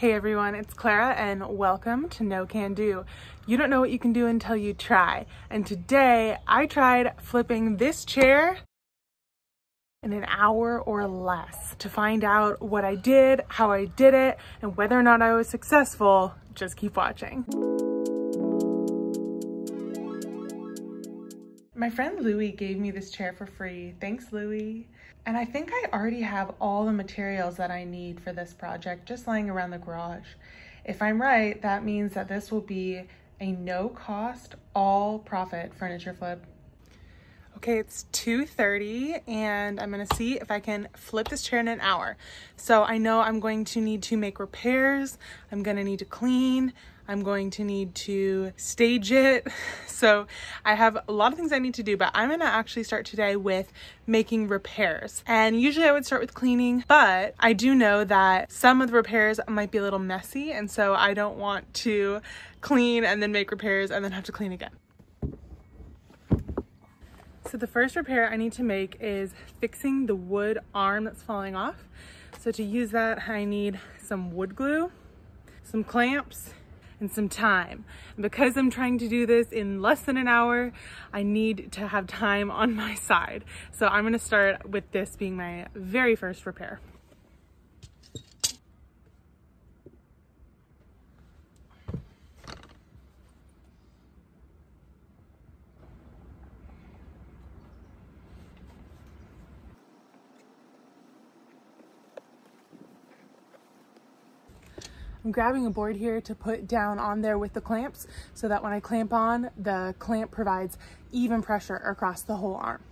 Hey everyone, it's Clara and welcome to No Can Do. You don't know what you can do until you try. And today I tried flipping this chair in an hour or less. To find out what I did, how I did it, and whether or not I was successful, just keep watching. My friend Lewi gave me this chair for free. Thanks, Lewi. And I think I already have all the materials that I need for this project just lying around the garage. If I'm right, that means that this will be a no-cost, all-profit furniture flip. Okay, it's 2:30 and I'm gonna see if I can flip this chair in an hour. So I know I'm going to need to make repairs, I'm gonna need to clean, I'm going to need to stage it. So I have a lot of things I need to do, but I'm gonna actually start today with making repairs. And usually I would start with cleaning, but I do know that some of the repairs might be a little messy, and so I don't want to clean and then make repairs and then have to clean again. So the first repair I need to make is fixing the wood arm that's falling off. So to use that, I need some wood glue, some clamps, and some time. And because I'm trying to do this in less than an hour, I need to have time on my side. So I'm gonna start with this being my very first repair. I'm grabbing a board here to put down on there with the clamps so that when I clamp on, the clamp provides even pressure across the whole arm.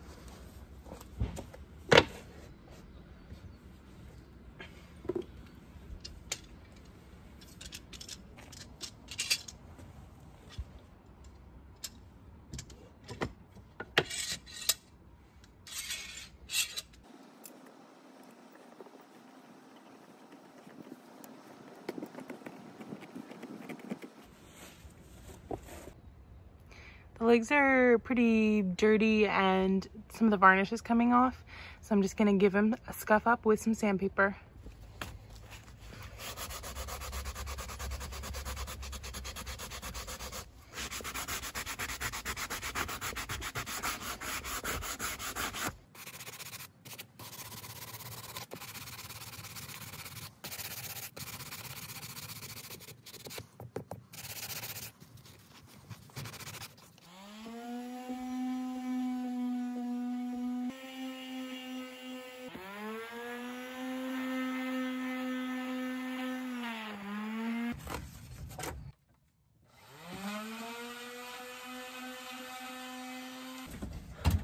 The legs are pretty dirty and some of the varnish is coming off, so I'm just gonna give them a scuff up with some sandpaper.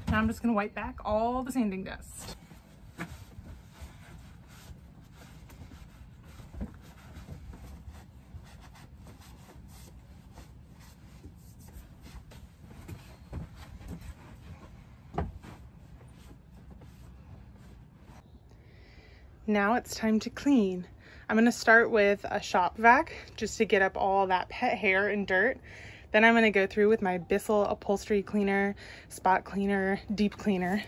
Now I'm just gonna wipe back all the sanding dust. Now it's time to clean. I'm gonna start with a shop vac just to get up all that pet hair and dirt. Then I'm gonna go through with my Bissell upholstery cleaner, spot cleaner, deep cleaner,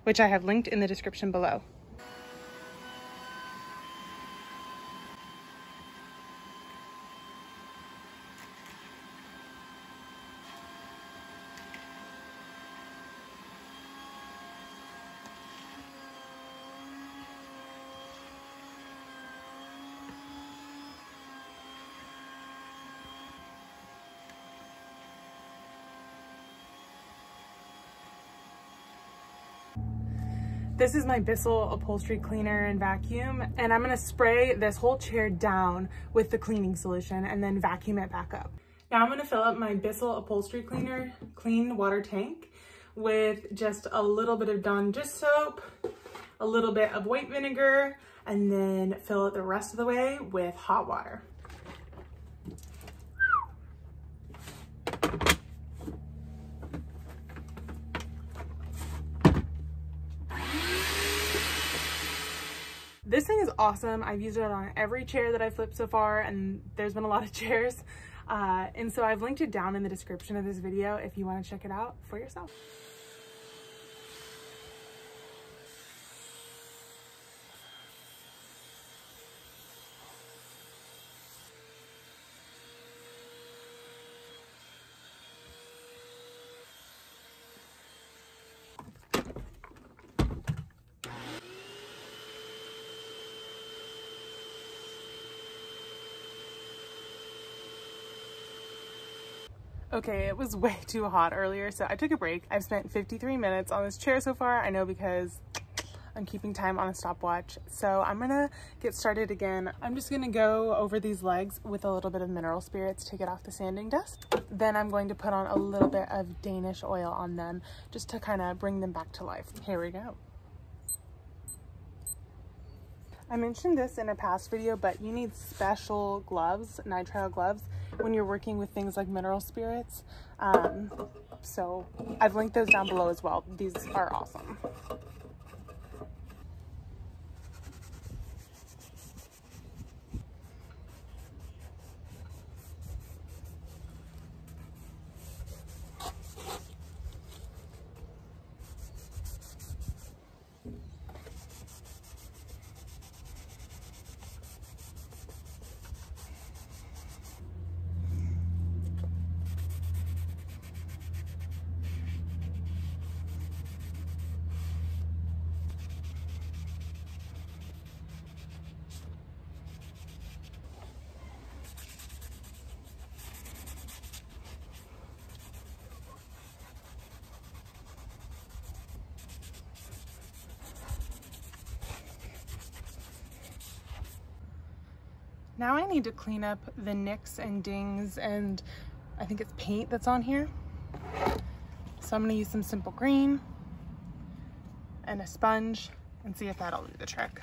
which I have linked in the description below. This is my Bissell upholstery cleaner and vacuum, and I'm gonna spray this whole chair down with the cleaning solution and then vacuum it back up. Now I'm gonna fill up my Bissell upholstery cleaner clean water tank with just a little bit of Dawn dish soap, a little bit of white vinegar, and then fill it the rest of the way with hot water. This thing is awesome. I've used it on every chair that I've flipped so far, and there's been a lot of chairs. And so I've linked it down in the description of this video if you want to check it out for yourself. Okay, it was way too hot earlier, so I took a break. I've spent 53 minutes on this chair so far. I know because I'm keeping time on a stopwatch. So I'm gonna get started again. I'm just gonna go over these legs with a little bit of mineral spirits to get off the sanding dust. Then I'm going to put on a little bit of Danish oil on them just to kind of bring them back to life. Here we go. I mentioned this in a past video, but you need special gloves, nitrile gloves, when you're working with things like mineral spirits. So I've linked those down below as well. These are awesome. Now I need to clean up the nicks and dings and I think it's paint that's on here. So I'm gonna use some simple green and a sponge and see if that'll do the trick.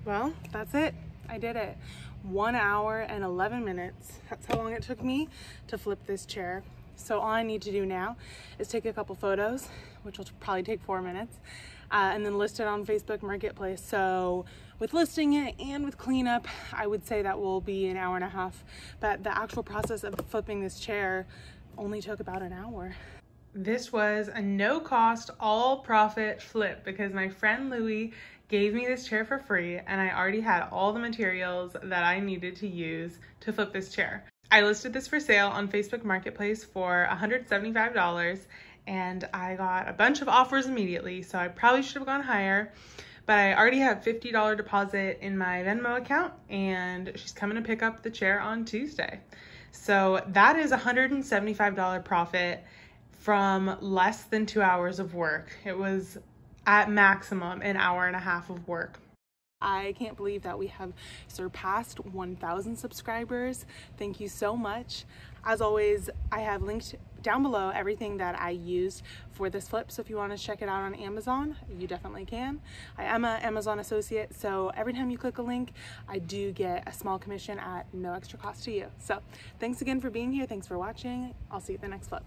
Well, that's it. I did it. 1 hour and 11 minutes. That's how long it took me to flip this chair. So all I need to do now is take a couple photos, which will probably take 4 minutes, and then list it on Facebook Marketplace. So with listing it and with cleanup, I would say that will be an hour and a half. But the actual process of flipping this chair only took about an hour. This was a no-cost, all-profit flip because my friend Lewi gave me this chair for free and I already had all the materials that I needed to use to flip this chair. I listed this for sale on Facebook Marketplace for $175, and I got a bunch of offers immediately, so I probably should have gone higher, but I already have $50 deposit in my Venmo account, and she's coming to pick up the chair on Tuesday. So that is $175 profit from less than 2 hours of work. It was at maximum an hour and a half of work. I can't believe that we have surpassed 1,000 subscribers. Thank you so much. As always, I have linked down below everything that I used for this flip, so if you want to check it out on Amazon, you definitely can. I am an Amazon associate, so every time you click a link, I do get a small commission at no extra cost to you. So thanks again for being here. Thanks for watching. I'll see you at the next flip.